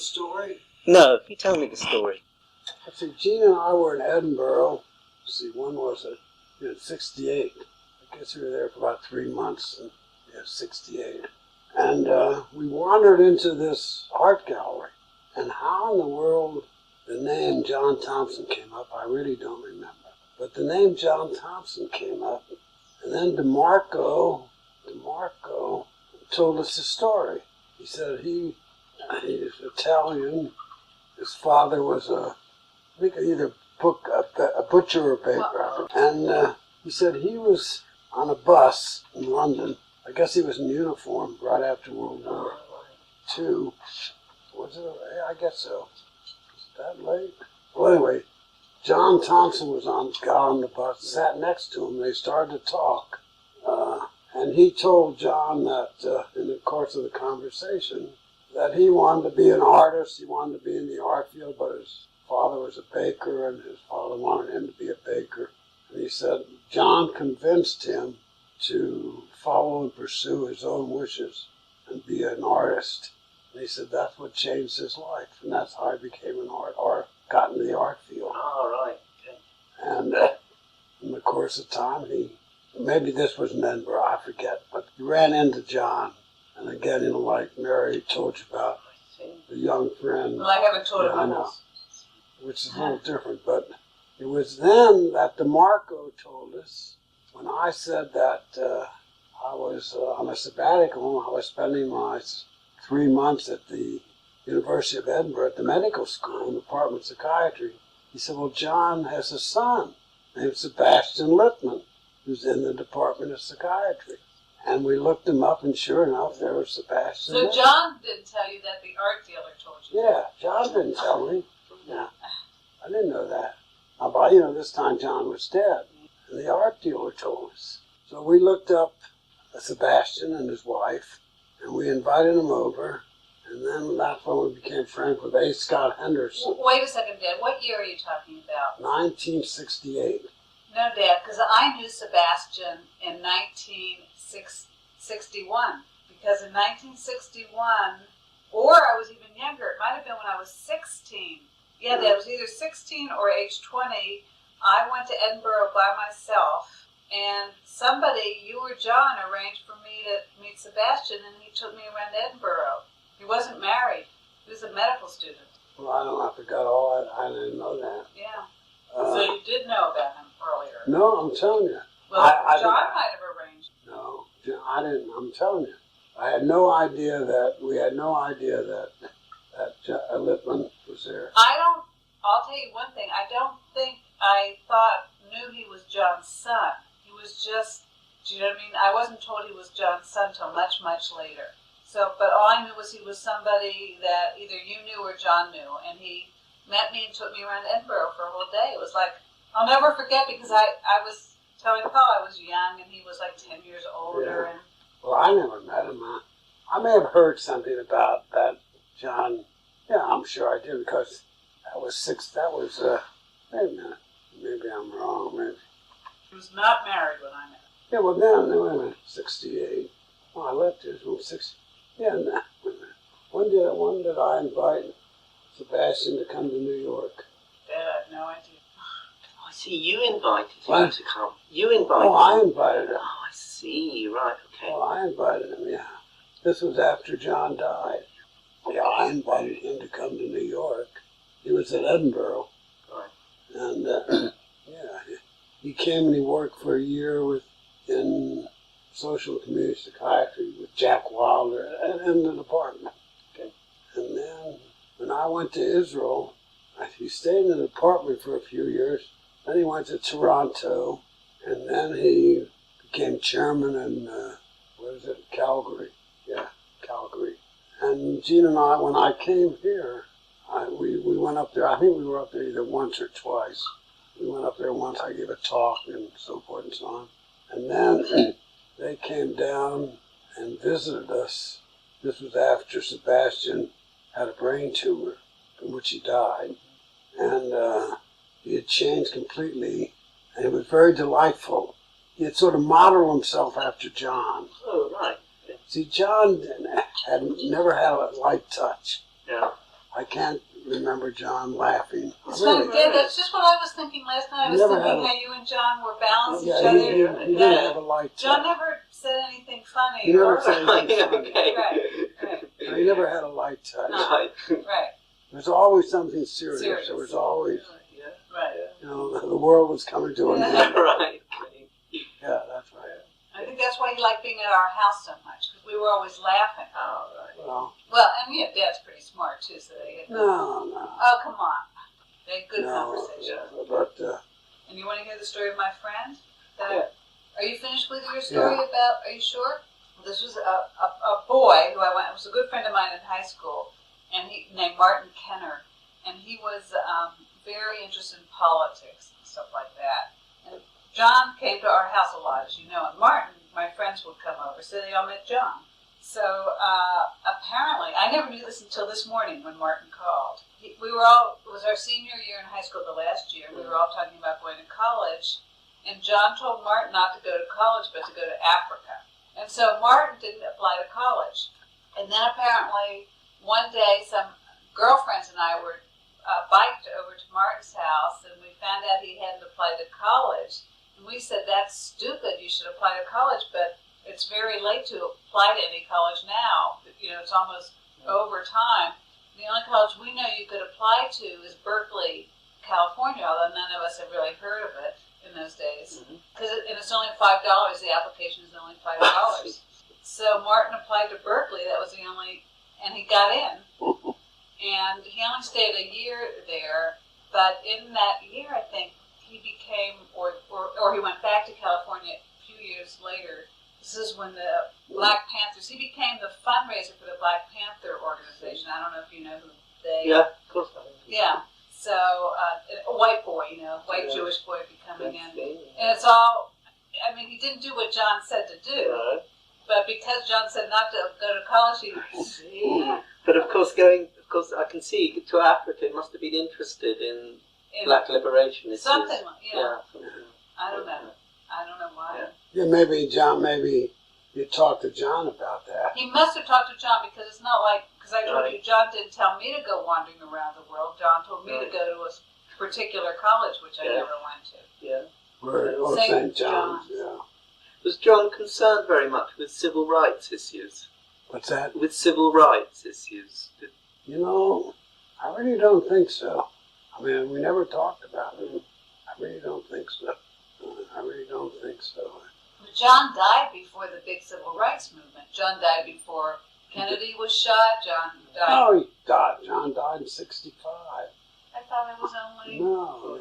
story? No, you tell me the story. Let's see, Gene and I were in Edinburgh. Let's see, when was it? In 68. I guess we were there for about 3 months. And, 68. And we wandered into this art gallery. And how in the world the name John Thompson came up, I really don't remember. But the name John Thompson came up. And then DeMarco told us the story. He said he's Italian. His father was I think either a butcher or baker. And he said he was on a bus in London. I guess he was in uniform right after World War II. Was it? I guess so. Was it that late? Well, anyway, John Thompson got on the bus, sat next to him, and they started to talk. And he told John that in the course of the conversation that he wanted to be an artist, he wanted to be in the art field, but his father was a baker and his father wanted him to be a baker. And he said John convinced him to follow and pursue his own wishes and be an artist. And he said that's what changed his life, and that's how he became an or got into the art field. Oh, right. Okay. And in the course of time, maybe this was in Edinburgh, I forget, but he ran into John. And again, like Mary told you about, the young friend. Well, I haven't told him. I know, which is a little different, but it was then that DeMarco told us, when I said that I was on a sabbatical, I was spending my 3 months at the University of Edinburgh at the medical school in the Department of Psychiatry. He said, well, John has a son named Sebastian Littman, who's in the Department of Psychiatry. And we looked him up, and sure enough, there was Sebastian. So John didn't tell you that the art dealer told you? Yeah, John didn't tell me. Yeah, I didn't know that. But, this time John was dead, and the art dealer told us. So we looked up Sebastian and his wife, and we invited him over, and then that's when we became friends with A. Scott Henderson. Wait a second, Dad. What year are you talking about? 1968. No, Dad, because I knew Sebastian in 1961. Because in 1961, or I was even younger, it might have been when I was 16. Yeah, Dad, I was either 16 or age 20. I went to Edinburgh by myself, and somebody, you or John, arranged for me to meet Sebastian, and he took me around Edinburgh. He wasn't married. He was a medical student. Well, I forgot all that. I didn't know that. Yeah. So you did know about him earlier. No, I'm telling you. Well, John might have arranged. No, I didn't. I'm telling you. We had no idea that Littman was there. I'll tell you one thing. I don't think I knew he was John's son. He was just, do you know what I mean? I wasn't told he was John's son till much, much later. So, but all I knew was he was somebody that either you knew or John knew, and he met me and took me around Edinburgh for a whole day. It was like, I'll never forget, because I was telling Paul I was young and he was like 10 years older. Yeah. And well, I never met him. I may have heard something about that, John. Yeah, I'm sure I did, because wait a minute. Maybe I'm wrong, maybe. he was not married when I met him. Yeah, well, then, wait a minute, 68. Well, I left here from 60. Yeah, wait a minute. When did I invite Sebastian to come to New York? Dad, I have no idea. I see, you invited What? him to come. You invited Oh, I him. invited him. Oh, I see, right, okay. Oh, I invited him, yeah. This was after John died. Yeah, I invited him to come to New York. He was in Edinburgh. Right. And, he came and he worked for a year in social and community psychiatry with Jack Wilder in the department. Okay. And then when I went to Israel, he stayed in the department for a few years. Then he went to Toronto, and then he became chairman in, Calgary. Yeah, Calgary. And Gene and I, when I came here, we went up there. I think we were up there either once or twice. We went up there once, I gave a talk and so forth and so on. And then they came down and visited us. This was after Sebastian had a brain tumor from which he died. And he had changed completely, and it was very delightful. He had sort of modeled himself after John. Oh, right. See, John had never had a light touch. Yeah. I I can't remember John laughing. It's Really. funny, Dad, that's just what I was thinking last night. I was Never thinking had how you and John were balancing each Yeah, other. he didn't have a light touch. John never said anything funny. He never or- said anything funny. Okay. Right. No, he never had a light touch. No. Right. Right. There was always something serious. Serious. There was always, Yeah. Right. you know, the world was coming to an end. Right. Yeah, that's right. I think that's why he liked being at our house so much, because we were always laughing. Oh, right. Well, And Dad's pretty smart too, so they had no. Oh, come on. They had good No, conversation. but And you want to hear the story of my friend? Yeah. Are you finished with your story about, are you sure? This was a boy who it was a good friend of mine in high school, and named Martin Kenner, and he was very interested in politics and stuff like that. And John came to our house a lot, as you know, and Martin, my friends would come over, so they all met John. So apparently, I never knew this until this morning when Martin called. It was our senior year in high school, the last year. We were all talking about going to college, and John told Martin not to go to college, but to go to Africa. And so Martin didn't apply to college. And then apparently, one day, some girlfriends and I were biked over to Martin's house, and we found out he hadn't applied to college. And we said, that's stupid, you should apply to college, but it's very late to apply to any college now. You know, it's almost over time. The only college we know you could apply to is Berkeley, California, although none of us have really heard of it in those days. And it's only $5. The application is only $5. So Martin applied to Berkeley. That was the only, and he got in. And he only stayed a year there. But in that year, I think he became, or he went back to California a few years later. This is when the Black Panthers, he became the fundraiser for the Black Panther organization. I don't know if you know who they are. Yeah, of course. Yeah. So, a white boy, white Jewish boy becoming in. And it's all, I mean, he didn't do what John said to do. Right. But because John said not to go to college, he... But of course, I can see to Africa, he must have been interested in black liberation issues. Something, yeah. Something. I don't know. I don't know why. yeah, maybe you talked to John about that. He must have talked to John, because it's not like, because I told you, John didn't tell me to go wandering around the world. John told me to go to a particular college, which I never went to. Yeah. St. John's, yeah. Was John concerned very much with civil rights issues? What's that? With civil rights issues? I really don't think so. I mean, we never talked about it. I really don't think so. But John died before the big civil rights movement. John died before Kennedy was shot. John died. Oh, he died. John died in 65. I thought it was only... No.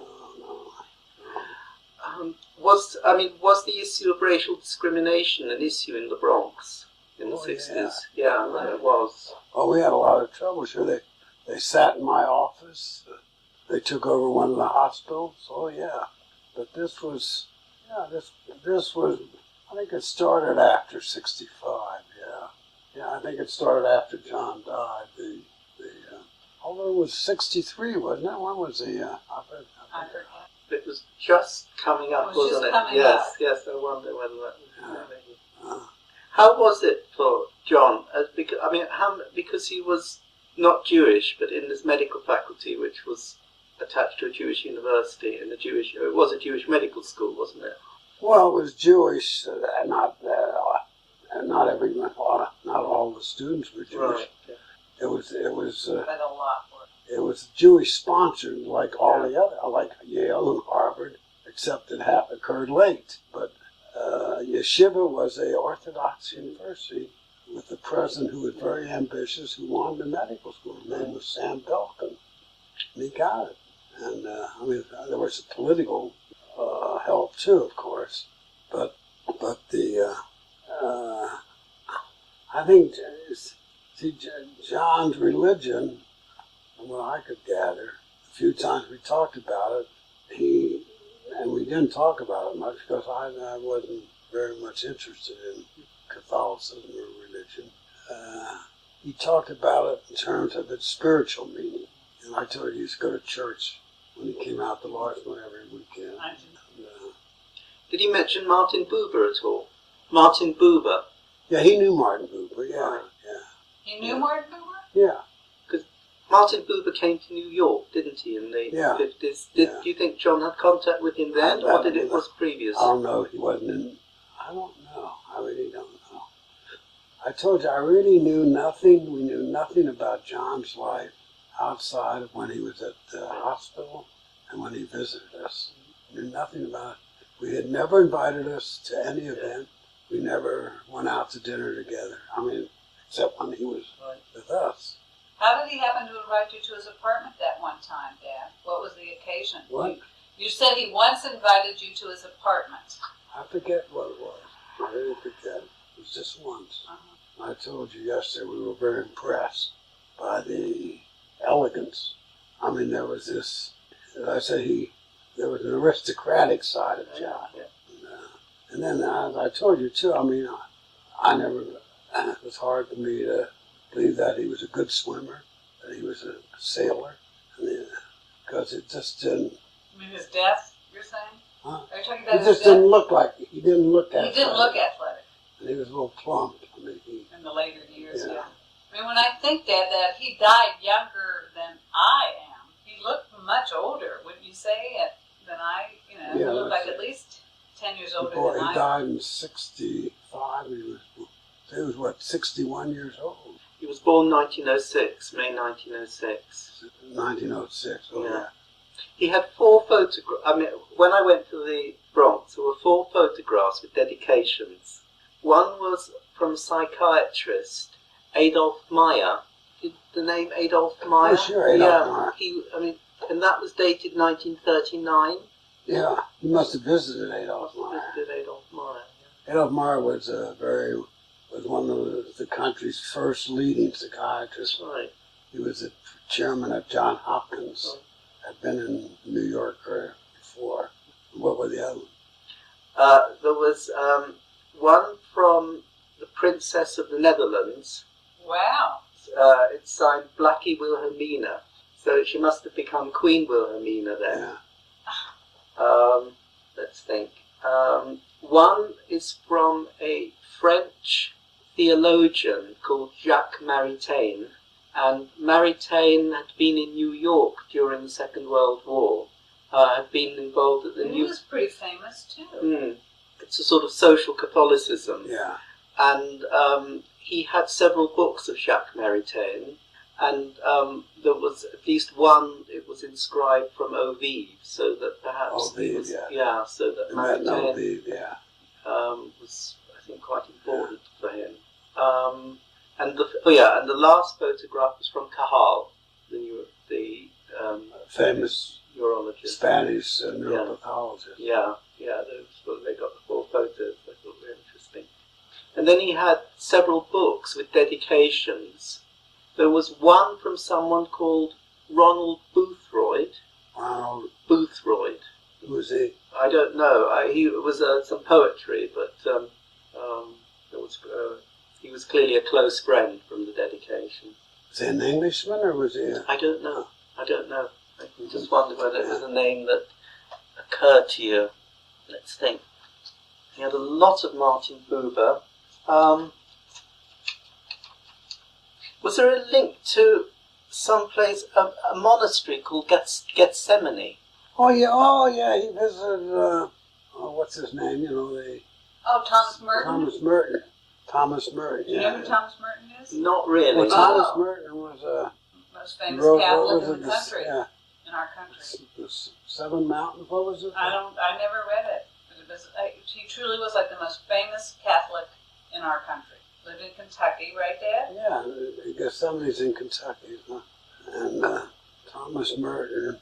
Was the issue of racial discrimination an issue in the Bronx in the 60s? Yeah, it was. Oh, we had a lot of trouble. Sure, they sat in my office. They took over one of the hospitals. Oh, yeah. But this was, I think it started after 65, yeah. Yeah, I think it started after John died. Although it was 63, wasn't it? When was the, I forget. It was just coming up, wasn't it? Yes, I wonder whether that was How was it for John? Because he was not Jewish, but in this medical faculty, which was attached to a Jewish university, and it was a Jewish medical school, wasn't it? Well, it was Jewish, not everyone, not all the students were Jewish. Right. Yeah. It was But a lot were. it was Jewish sponsored, like all the other, like Yale and Harvard, except it occurred late. But Yeshiva was a Orthodox university with a president who was very ambitious, who wanted a medical school. His name was Sam Belkin, and he got it. And there was political help too, of course, but I think John's religion, from what I could gather, a few times we talked about it, and we didn't talk about it much because I wasn't very much interested in Catholicism or religion. He talked about it in terms of its spiritual meaning, and I told you he used to go to church when he came out to Larson every weekend. Did he mention Martin Buber at all? Martin Buber? Yeah, he knew Martin Buber, yeah. He knew Martin Buber? Yeah. Because Martin Buber came to New York, didn't he, in the 50s? Do you think John had contact with him then, or did it was previous? I don't know. He wasn't in. I don't know. I really don't know. I told you, I really knew nothing. We knew nothing about John's life outside of when he was at the hospital and when he visited us. We knew nothing about it. We had never invited us to any event. We never went out to dinner together. I mean, except when he was with us. How did he happen to invite you to his apartment that one time, Dad? What was the occasion? What? You said he once invited you to his apartment. I forget what it was. I really forget. It was just once. I told you yesterday we were very impressed by the elegance. I mean, there was this, as I said, there was an aristocratic side of John. And then, as I told you too, I mean, it was hard for me to believe that he was a good swimmer, that he was a sailor, because it just didn't. You mean his death, you're saying? Huh? Are you talking about he just didn't look like, he didn't look athletic. He didn't look athletic. And he was a little plump. I mean, in the later years, yeah. I mean, when I think, Dad, that he died younger than I am, he looked much older, wouldn't you say, than I, he looked like at least 10 years older than I am. He died in 65. He was what, 61 years old? He was born 1906, May 1906. 1906, yeah. He had 4 photographs. I mean, when I went to the Bronx, there were 4 photographs with dedications. One was from Psychiatrist, Adolf Meyer. The name Adolf Meyer? Oh, sure, Adolf Meyer. And that was dated 1939. Yeah, he must have visited Adolf Meyer. Adolf Meyer was one of the country's first leading psychiatrists. Right. He was the chairman of Johns Hopkins. Had been in New York before. What were the other ones? There was one from the Princess of the Netherlands. Wow. It's signed Blackie Wilhelmina. So she must have become Queen Wilhelmina then. Yeah. Let's think. One is from a French theologian called Jacques Maritain. And Maritain had been in New York during the Second World War. Had been involved at the He was pretty famous too. It's a sort of social Catholicism. Yeah. And he had several books of Jacques Maritain. And there was at least one, it was inscribed from Ovive, so that perhaps Ovive, was, so that Maritain was, I think, quite important for him. And the last photograph was from Cajal, the famous neurologist, Spanish neuropathologist. They got the 4 photos. I thought were interesting. And then he had several books with dedications. There was one from someone called Ronald Boothroyd. Ronald Boothroyd. Who was he? I don't know. He was some poetry, but he was clearly a close friend from the dedication. Was he an Englishman or was he? I don't know. I just wonder whether it was a name that occurred to you. Let's think. He had a lot of Martin Buber. Was there a link to someplace, a monastery called Gethsemane? Oh yeah, he visited, what's his name, Thomas Merton. Thomas Merton, Do you know who Thomas Merton is? Not really. Well, Thomas Merton was most famous Catholic in the country, in our country. The 7 Mountains, what was it? I never read it. He truly was like the most famous Catholic in our country. Lived in Kentucky, right, Dad? Yeah, Gethsemane's in Kentucky, huh? And Thomas Merton.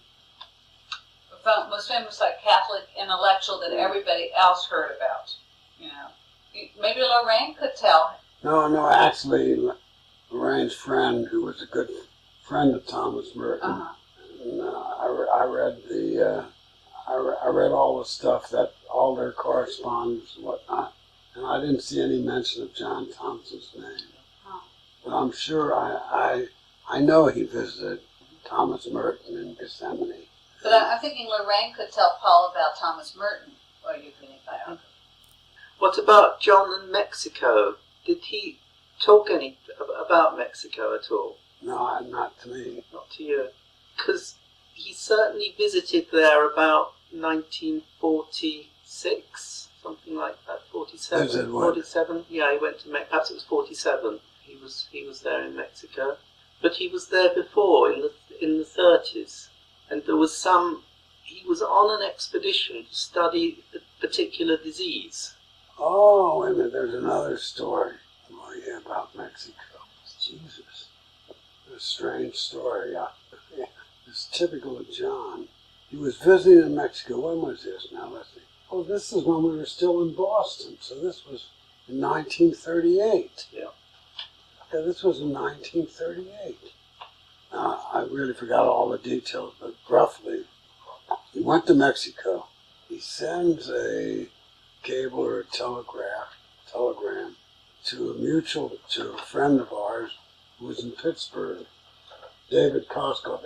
The most famous like Catholic intellectual that everybody else heard about. Maybe Lorraine could tell. No, actually, Lorraine's friend, who was a good friend of Thomas Merton, and I read all the stuff, all their correspondence and whatnot, and I didn't see any mention of John Thompson's name. But I'm sure I know he visited Thomas Merton in Gethsemane. But I'm thinking Lorraine could tell Paul about Thomas Merton, or you can if I don't. What about John and Mexico? Did he talk any about Mexico at all? No, not to me. Not up to you. Because he certainly visited there about 1946, something like that, 47. 47. Yeah, he went to Mexico. Perhaps it was 47. He was there in Mexico, but he was there before in the 30s, and there was he was on an expedition to study a particular disease. Oh, wait a minute, there's another story. Oh, yeah, about Mexico. Jesus. A strange story. Yeah. It's typical of John. He was visiting in Mexico. When was this now? Let's see. Oh, this is when we were still in Boston. So this was in 1938. Yeah. Yeah, this was in 1938. I really forgot all the details, but roughly, he went to Mexico. He sends a cable or a telegram to a friend of ours who was in Pittsburgh, David Koskoff.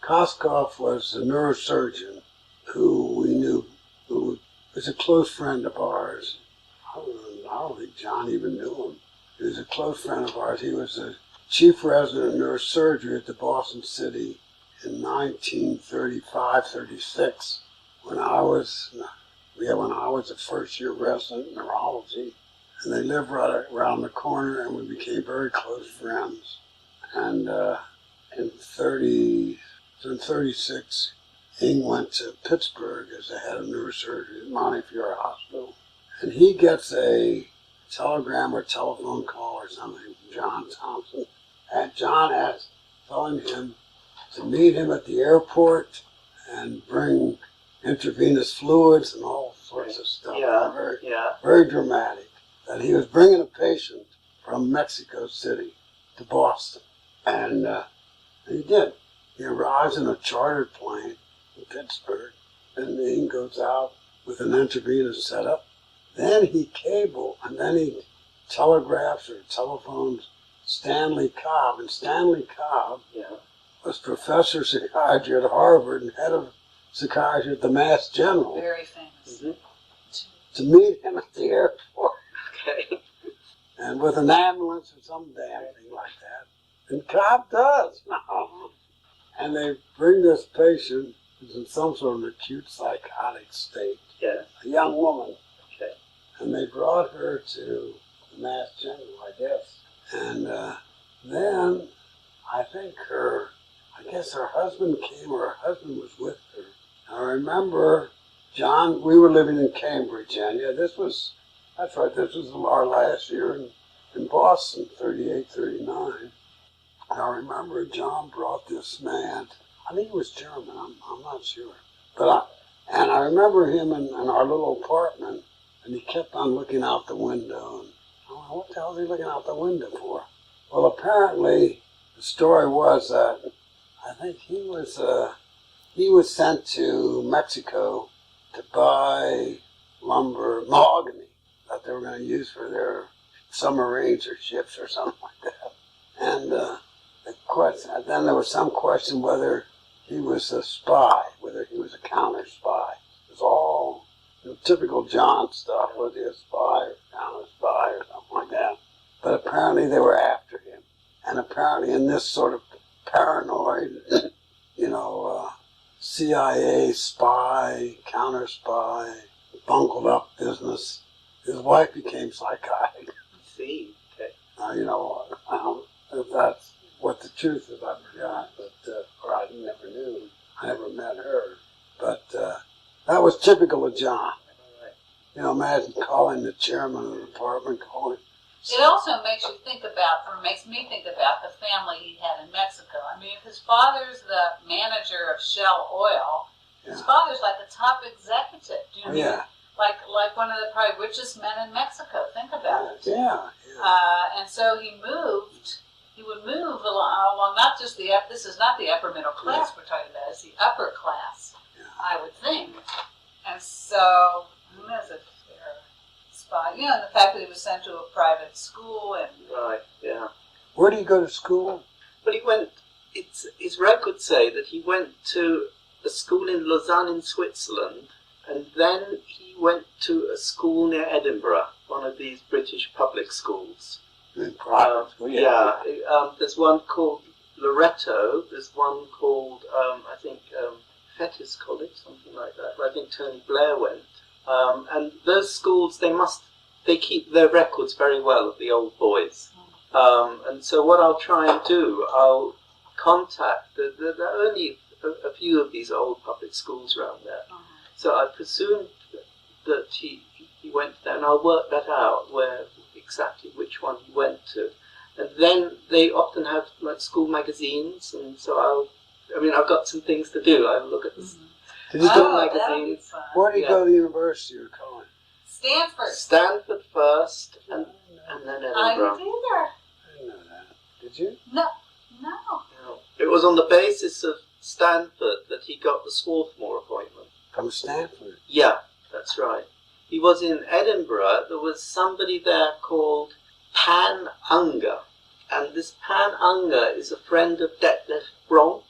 Koskoff was a neurosurgeon who we knew, who was a close friend of ours. I don't think John even knew him. He was a close friend of ours. He was a chief resident of neurosurgery at the Boston City in 1935-36 when I was a first-year resident in neurology. And they lived right around the corner, and we became very close friends. And in 36, Ing went to Pittsburgh as the head of neurosurgery at Montefiore Hospital. And he gets a telegram or telephone call or something from John Thompson. And John telling him to meet him at the airport and bring intravenous fluids and all sorts of stuff. Yeah, very dramatic. That he was bringing a patient from Mexico City to Boston. And he did. He arrives in a chartered plane in Pittsburgh, and he goes out with an intravenous setup. Then he telegraphs or telephones Stanley Cobb. And Stanley Cobb was professor of psychiatry at Harvard and head of psychiatry at the Mass General. Very famous. Mm-hmm. To meet him at the airport. Okay. And with an ambulance or some damn thing like that. And Cobb does. And they bring this patient who's in some sort of acute psychotic state. Yeah. A young woman. Okay. And they brought her to the Mass General, I guess. And then I think her husband came, or her husband was with her. And I remember John, we were living in Cambridge, and this was our last year in Boston, 38, 39. And I remember John brought this man, I think he was German, I'm not sure. And I remember him in our little apartment, and he kept on looking out the window. And I went, what the hell is he looking out the window for? Well, apparently, the story was that I think he was sent to Mexico to buy lumber, mahogany, that they were going to use for their submarines or ships or something like that. And then there was some question whether he was a spy, whether he was a counter spy. It was all typical John stuff, was he a spy or counter spy or something like that. But apparently they were after him. And apparently in this sort of paranoid, CIA spy, counter spy, bungled up business, his wife became psychotic. See, okay. I don't know if that's what the truth is, I forgot, or I never knew. I never met her. But that was typical of John. Right. Imagine calling the chairman of the department, It also makes me think about the family he had in Mexico. I mean, if his father's the manager of Shell Oil, his father's like a top executive. Do you know? Like one of the probably richest men in Mexico. Think about it. Yeah. And so he would move along not just this is not the upper middle class we're talking about, it's the upper class, I would think. And so, who knows if they're spy, and the fact that he was sent to a private school and... Right, yeah. Where did he go to school? But he went, his records say that he went to a school in Lausanne in Switzerland, and then he went to a school near Edinburgh, one of these British public schools. In private school, there's one called Loretto, there's one called, I think, Fettes College, something like that, where I think Tony Blair went. And those schools, they keep their records very well of the old boys. And so what I'll try and do, I'll contact, there are only a few of these old public schools around there. So I presume that he went there, and I'll work that out, exactly which one he went to. And then they often have like school magazines, and so I've got some things to do. I'll look at the school magazines. Where did you go to university or college? Stanford. Stanford first, and then Edinburgh. I didn't either. I didn't know that. Did you? No. It was on the basis of Stanford that he got the Swarthmore appointment. From Stanford? Yeah, that's right. He was in Edinburgh. There was somebody there called Pan Unger. And this Pan Unger is a friend of Detlef Bronk.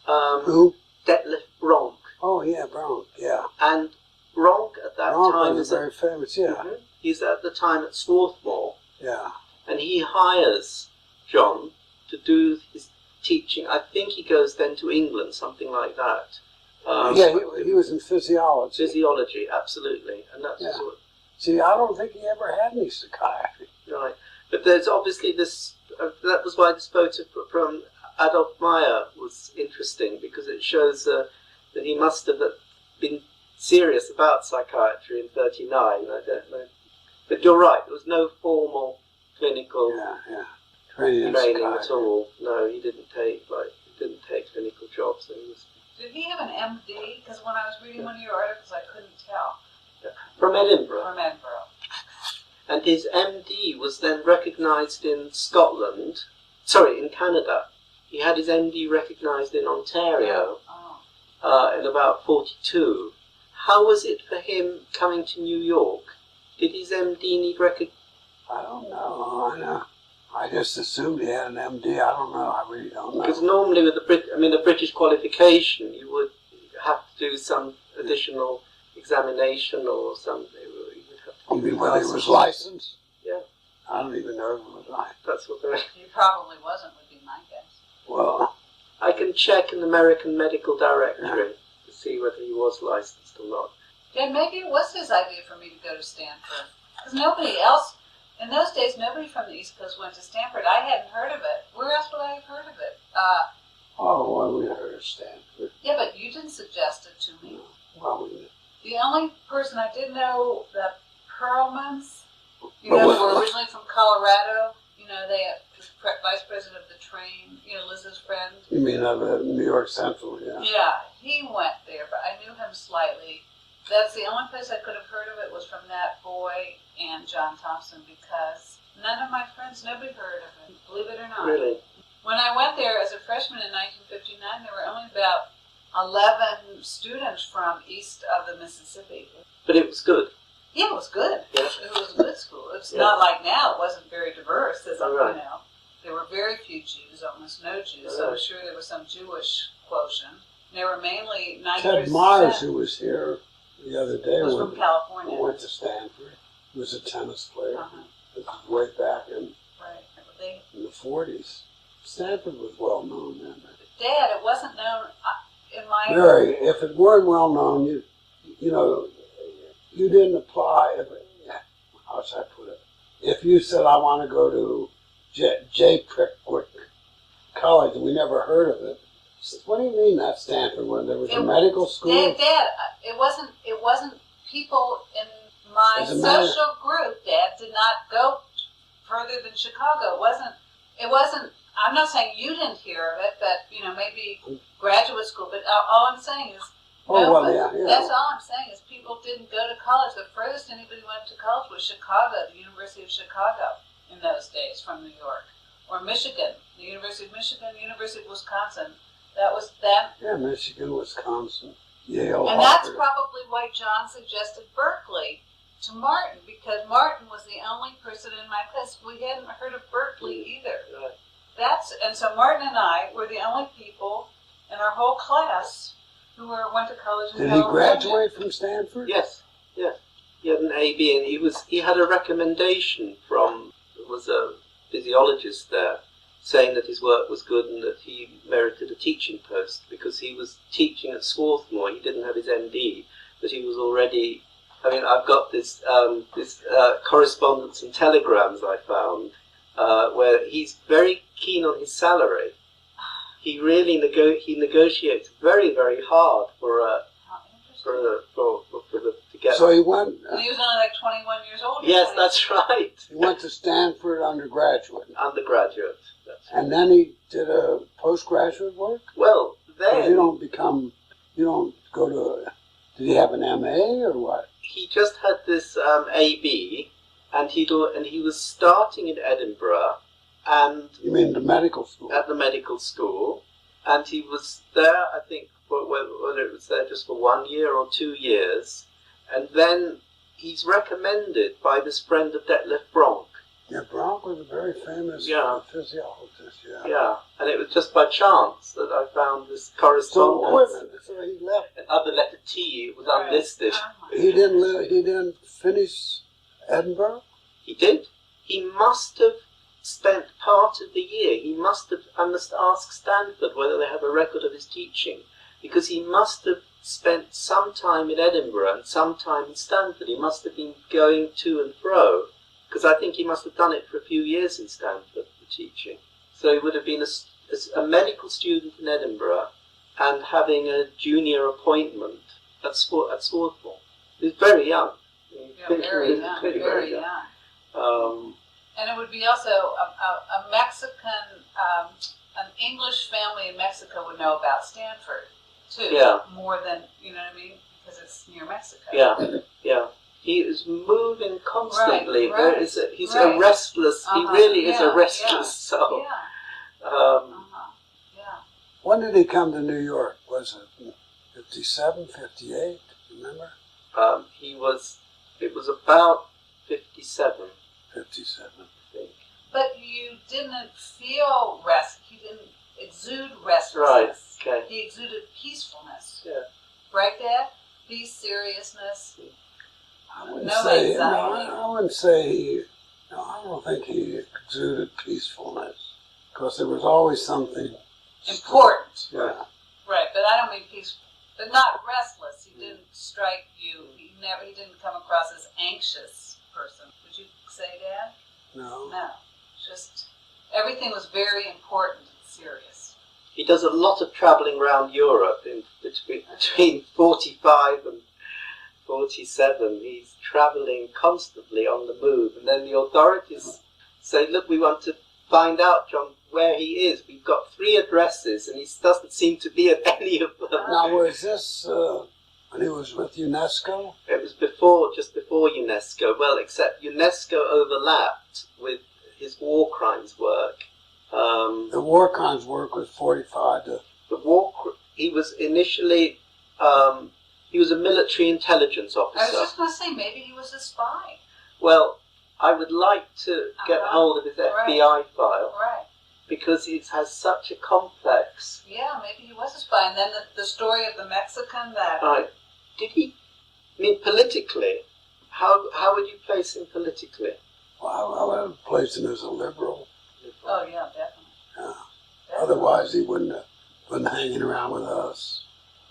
Who? Detlef Bronk. Oh, yeah, Bronk, yeah. And Bronk at that time was very famous, yeah. Mm-hmm. He's at the time at Swarthmore. Yeah. And he hires John to do his teaching. I think he goes then to England, something like that. He was in physiology. Physiology, absolutely. And that's what... See, I don't think he ever had any psychiatry. Right. But there's obviously this... that was why this photo from Adolf Meyer was interesting, because it shows that he must have been serious about psychiatry in 1939. I don't know. But you're right, there was no formal clinical training at all. No, he didn't take clinical jobs. So did he have an MD? Because when I was reading one of your articles, I couldn't tell. Yeah. From Edinburgh. From Edinburgh. And his MD was then recognised in in Canada. He had his MD recognised in Ontario in about 1942. How was it for him coming to New York? Did his MD need recognition? I don't know. I just assumed he had an MD. I don't know. I really don't know. Because normally with the British qualification, you would have to do some additional examination or something. You mean whether he was licensed? Yeah. I don't even know if he was licensed. That's what they're... He probably wasn't, would be my guess. Well... I can check an American Medical Directory to see whether he was licensed or not. Yeah, maybe it was his idea for me to go to Stanford. Because nobody else, in those days, nobody from the East Coast went to Stanford. I hadn't heard of it. Where else would I have heard of it? We heard of Stanford. Yeah, but you didn't suggest it to me. Well, we... The only person I did know, the Perlmans, who were originally from Colorado, they were vice president of the train, Liz's friend. You mean of New York Central, yeah. Yeah, he went there, but I knew him slightly. That's the only place I could have heard of it was from that boy and John Thompson, because none of my friends, nobody heard of it, believe it or not. Really? When I went there as a freshman in 1959, there were only about 11 students from east of the Mississippi. But it was good. Yeah, it was good. Yeah. It was a good school. It's not like now. It wasn't very diverse, as I know. There were very few Jews, almost no Jews, so I'm sure there was some Jewish quotient. They were mainly 90%. Ted Myers, who was here the other day, was from California. Went to Stanford. He was a tennis player. This was way back in the 40s. Stanford was well known then. Dad, it wasn't known in my... Very. If it weren't well known, you didn't apply. How should I put it? If you said, I want to go to J. Pickwick College, and we never heard of it. What do you mean that Stanford? When there was a medical school? Dad, it wasn't people in my social group, Dad, did not go further than Chicago. It wasn't, I'm not saying you didn't hear of it, but, maybe graduate school, but all I'm saying is, that's all I'm saying is people didn't go to college. The furthest anybody went to college was Chicago, the University of Chicago in those days from New York. Or Michigan, the University of Michigan, University of Wisconsin. That was that. Yeah, Michigan, Wisconsin, Yale. And that's probably why John suggested Berkeley to Martin, because Martin was the only person in my class. We hadn't heard of Berkeley either. And so Martin and I were the only people in our whole class who went to college in California. Did he graduate from Stanford? Yes. He had an AB, and he had a recommendation from, there was a physiologist there, saying that his work was good and that he merited a teaching post because he was teaching at Swarthmore. He didn't have his MD, but he was already. I mean, I've got this correspondence and telegrams I found where he's very keen on his salary. He really negotiates very, very hard to get. So he went. And he was only like 21 years old. Yes, that's right. He went to Stanford undergraduate. Undergraduate. And then he did a postgraduate work? Well, then... You don't go to... Did he have an MA or what? He just had this AB, and he was starting in Edinburgh, and... You mean the medical school? At the medical school, and he was there, I think, whether it was there just for 1 year or 2 years, and then he's recommended by this friend of Detlef Bronk. Yeah, Bronk was a very famous physiologist, yeah. Yeah, and it was just by chance that I found this correspondence. So he left. And under letter T, it was unlisted. He didn't finish Edinburgh? He did. He must have spent part of the year. I must ask Stanford whether they have a record of his teaching, because he must have spent some time in Edinburgh and some time in Stanford. He must have been going to and fro. Because I think he must have done it for a few years in Stanford, the teaching. So he would have been a medical student in Edinburgh and having a junior appointment at Swarthmore. He was very young. Very young. And it would be also a Mexican, an English family in Mexico would know about Stanford, too. Yeah. More than, you know what I mean? Because it's near Mexico. Yeah, yeah. He is moving constantly. Right. He's a restless. He really is a restless soul. Yeah. When did he come to New York? Was it 57, 58? Remember? It was about 57. 57. I think. But you didn't feel he didn't exude restlessness. Right. Okay. He exuded peacefulness. Yeah. Right, Dad? Peace, seriousness. I wouldn't say I don't think he exuded peacefulness, because there was always something important. Yeah. Right, but I don't mean peaceful, but not restless. He didn't strike you. He didn't come across as anxious person. Would you say, Dad? No. No. Just everything was very important and serious. He does a lot of travelling around Europe between 45 and 47. He's travelling constantly on the move, and then the authorities say, look, we want to find out, John, where he is. We've got 3 addresses and he doesn't seem to be at any of them. Now, was this when he was with UNESCO? It was just before UNESCO. Well, except UNESCO overlapped with his war crimes work. The war crimes work was 45 to... He was initially... he was a military intelligence officer. I was just going to say, maybe he was a spy. Well, I would like to get hold of his FBI file. Right. Because it has such a complex... Yeah, maybe he was a spy. And then the story of the Mexican that... Right. Did he... I mean, politically, how would you place him politically? Well, I would place him as a liberal. Oh, yeah, definitely. Yeah. Otherwise, he wouldn't have been hanging around with us.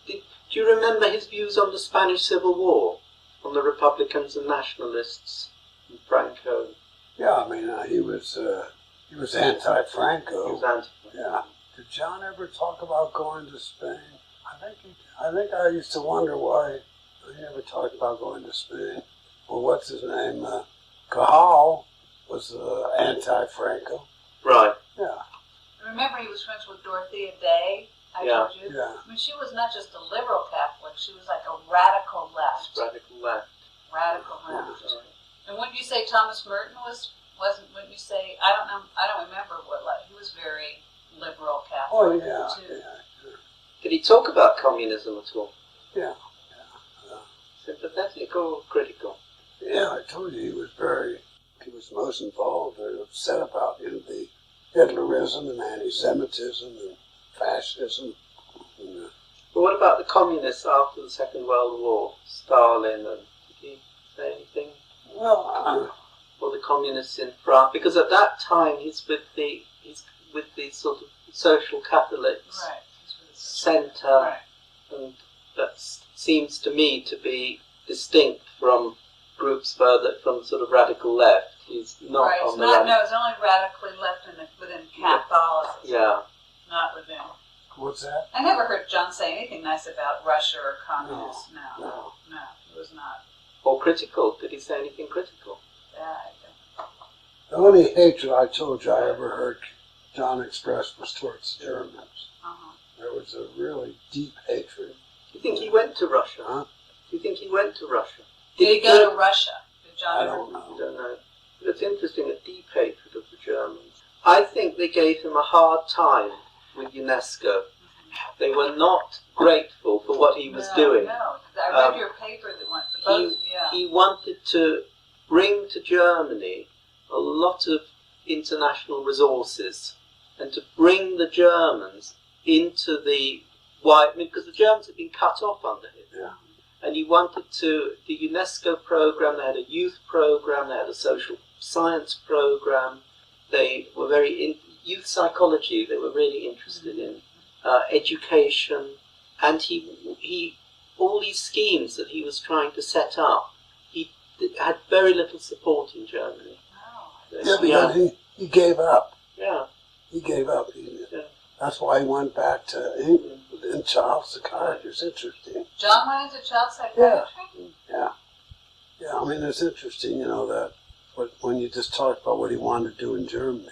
Do you remember his views on the Spanish Civil War? On the Republicans and Nationalists? And Franco? Yeah, I mean, he was anti-Franco. He was anti-Franco. Yeah. Did John ever talk about going to Spain? I think I used to wonder why he never talked about going to Spain. Well, what's his name? Cajal was anti-Franco. Right. Yeah. Remember, he was friends with Dorothea Day. I told you. Yeah. I mean, she was not just a liberal Catholic; she was like a radical left. Radical left. Radical left. And wouldn't you say Thomas Merton wasn't? Wouldn't you say? I don't remember what. He was very liberal Catholic. Oh yeah. Too. Yeah. Sure. Did he talk about communism at all? Yeah. Sympathetic or critical? Yeah, I told you he was most involved or upset about the Hitlerism and anti-Semitism and fascism. But what about the communists after the Second World War? Stalin, and did he say anything? Well, or the communists in France? Because at that time he's with the sort of social Catholics Right. centre, Right. and that seems to me to be distinct from groups further from sort of radical left. He's not Right. on the No, it's only radically left within Catholicism, Yeah. not within. What's that? I never heard John say anything nice about Russia or communists. No. No, it was not. Or critical. Did he say anything critical? I The only hatred I told you I ever heard John express was towards the Germans. Uh-huh. There was a really deep hatred. Do you think he went to Russia? Huh? Do you think he went to Russia? Did he go to Russia? Did John I ever? don't I know. don't know. It's interesting, a deep hatred of the Germans. I think they gave him a hard time with UNESCO. They were not grateful for what he was doing. No, I read your paper that went. He wanted to bring to Germany a lot of international resources and to bring the Germans into the because the Germans had been cut off under him. Yeah. And he wanted the UNESCO program, they had a youth program, they had a social science program, they were very youth psychology, they were really interested in education, and he all these schemes that he was trying to set up, he had very little support in Germany. Yeah, because he gave up. Yeah. He gave up. Yeah. That's why he went back to England in child psychiatry. It's interesting. John went into child psychiatry? Yeah. Yeah, I mean, it's interesting, that when you just talk about what he wanted to do in Germany.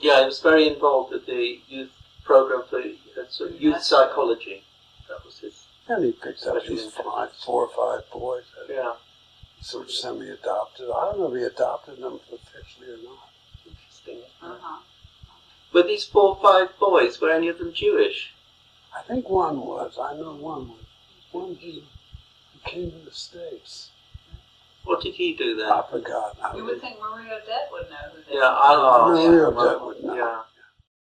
Yeah, he was very involved with the youth program for youth psychology. That was his. And he picked up these 4 or 5 boys that Yeah. sort of semi-adopted. I don't know if he adopted them officially or not. Interesting. Uh-huh. Were these 4 or 5 boys, were any of them Jewish? I think one was. I know one was. One he came to the States. What did he do then? I forgot. You would think Marie Odette would know who they Yeah, were. Marie Odette